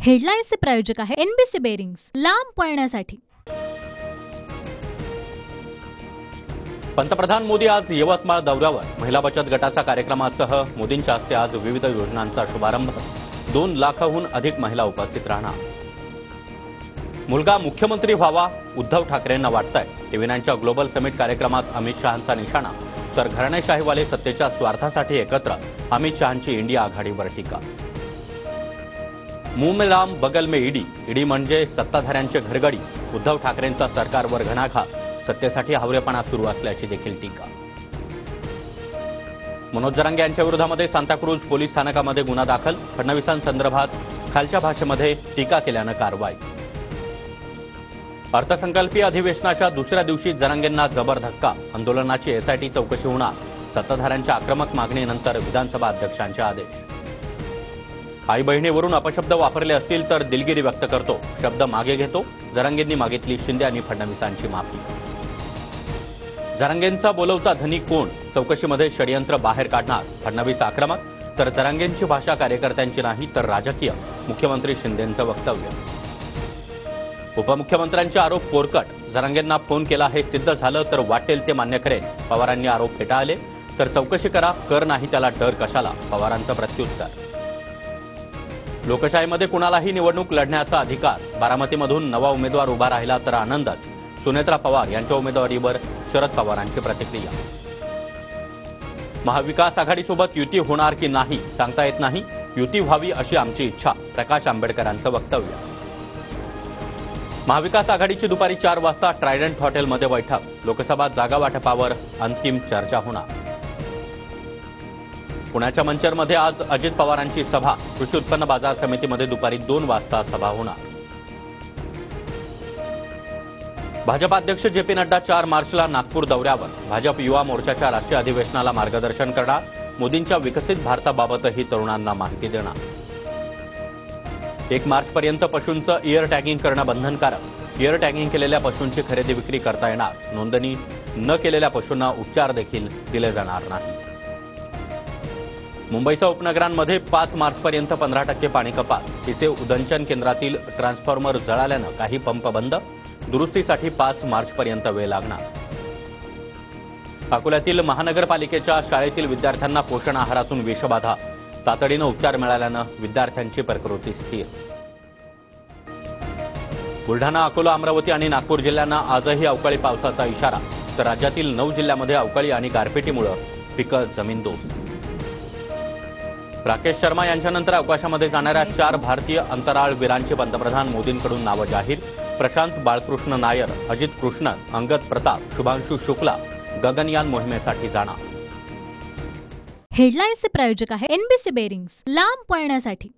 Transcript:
हेडलाईन्सचे प्रायोजक आहे NBC bearings, लांब पळण्यासाठी। पंतप्रधान मोदी आज यवतमाळ दौऱ्यावर। महिला बचत गटाचा कार्यक्रमासह मोदींच्या हस्ते आज विविध योजनांचा शुभारंभ। 2 लाखाहून अधिक महिला उपस्थित राहणार। मुलगा मुख्यमंत्री व्हावा उद्धव ठाकरेंना वाटतंय। टीव्ही9च्या ग्लोबल समिट कार्यक्रमात अमित शहांचा निशाणा, तर घराणेशाहीवाले सत्तेच्या स्वार्थासाठी एकत्र। अमित शहांची इंडिया आघाडीवर टीका। मुंह में राम बगल में ईडी म्हणजे सत्ताधाऱ्यांचे घरगडी। उद्धव ठाकरेंचा सरकारवर घणाघात, सत्तेसाठी हावरेपणा सुरू असल्याची देखील टीका। मनोज जरांगे यांच्या विरोधामध्ये सांताक्रूज पोलीस स्थानकामध्ये गुन्हा दाखल। फडणवीसांसंदर्भात खालच्या भाषेमध्ये टीका केल्यानं कारवाई। अर्थसंकल्पीय अधिवेशनाच्या दुसऱ्या दिवशी जरांगेंना जबर धक्का। आंदोलनाची एसआयटी चौकशी होणार। सत्ताधाऱ्यांच्या आक्रमक मागणीनंतर विधानसभा अध्यक्षांचे आदेश। आई बहिणीवरून अपशब्द वापरले असतील तर दिलगिरी व्यक्त करतो, शब्द मागे घेतो। जरांगेंनी मागितली शिंदे आणि फडणवीसांची माफी। जरांगेंचा बोलवता धनी कोण? चौकशीमध्ये षडयंत्र बाहेर काढणार। फडणवीस आक्रमक, तर जरांगेंची भाषा कार्यकर्त्यांची नाही तर राजकीय। मुख्यमंत्री शिंदेंचं वक्तव्य। उपमुख्यमंत्र्यांचे आरोप पोरकट। जरांगेंना फोन केला हे सिद्ध झालं तर वाटेल ते मान्य करेल। पवारांनी आरोप फेटाळले, तर चौकशी करा, कर नाही त्याला डर कशाला? पवारांचं प्रत्युत्तर। लोकशाहीमध्ये कुणालाही निवडणूक लढण्याचा अधिकार। बारामतीमधून नवा उमेदवार उभा राहिला तर आनंदच। सुनेत्रा पवार यांच्या उमेदवारीवर शरद पवारांची प्रतिक्रिया। महाविकास आघाडीसोबत युती होणार की नाही सांगता येत नाही। युती व्हावी अशी आमची इच्छा। प्रकाश आंबेडकरांचं वक्तव्य। महाविकास आघाडीची दुपारी 4 वाजता ट्रायडंट हॉटेलमध्ये बैठक। लोकसभा जागा वाटपावर अंतिम चर्चा होणार। पुण्याच्या मंचरमध्ये आज अजित पवारांची सभा। कृषी उत्पन्न बाजार समितीमध्ये दुपारी 2 वाजता सभा होणार। भाजप अध्यक्ष जे.पी. नड्डा 4 मार्चला नागपूर दौऱ्यावर। भाजप युवा मोर्चाच्या राष्ट्रीय अधिवेशनाला मार्गदर्शन करणार। मोदींच्या विकसित भारताबाबतही तरुणांना माहिती देणार। 1 मार्चपर्यंत पशूंचं इयर टॅगिंग करणं बंधनकारक। इयर टॅगिंग केलेल्या पशूंची खरेदी विक्री करता येणार। नोंदणी न केलेल्या पशूंना उपचार देखील दिले जाणार नाही। मुंबईच्या उपनगरांमध्ये 5 मार्चपर्यंत 15% पाणी कपात। तिसे उदंचन केंद्रातील ट्रान्सफॉर्मर जळाल्यानं काही पंप बंद। दुरुस्तीसाठी 5 मार्चपर्यंत वेळ लागणार। अकोल्यातील महानगरपालिकेच्या शाळेतील विद्यार्थ्यांना पोषण आहारातून विषबाधा। तातडीनं उपचार मिळाल्यानं विद्यार्थ्यांची प्रकृती स्थिर। बुलढाणा, अकोला, अमरावती आणि नागपूर जिल्ह्यांना आजही अवकाळी पावसाचा इशारा, तर राज्यातील 9 जिल्ह्यांमध्ये अवकाळी आणि गारपिटीमुळे पिकं जमीनदोस्त। राकेश शर्मा यांच्यानंतर अवकाशामध्ये जाणाऱ्या 4 भारतीय अंतराळवीरांची पंतप्रधान मोदींकडून नावं जाहीर। प्रशांत बाळकृष्ण नायर, अजित कृष्णन, अंगद प्रताप, शुभांशु शुक्ला गगनयान मोहिमेसाठी जाणार। हेडलाईन्सचे प्रायोजक आहे एनबीसी बेरिंग्स, लांब पळण्यासाठी।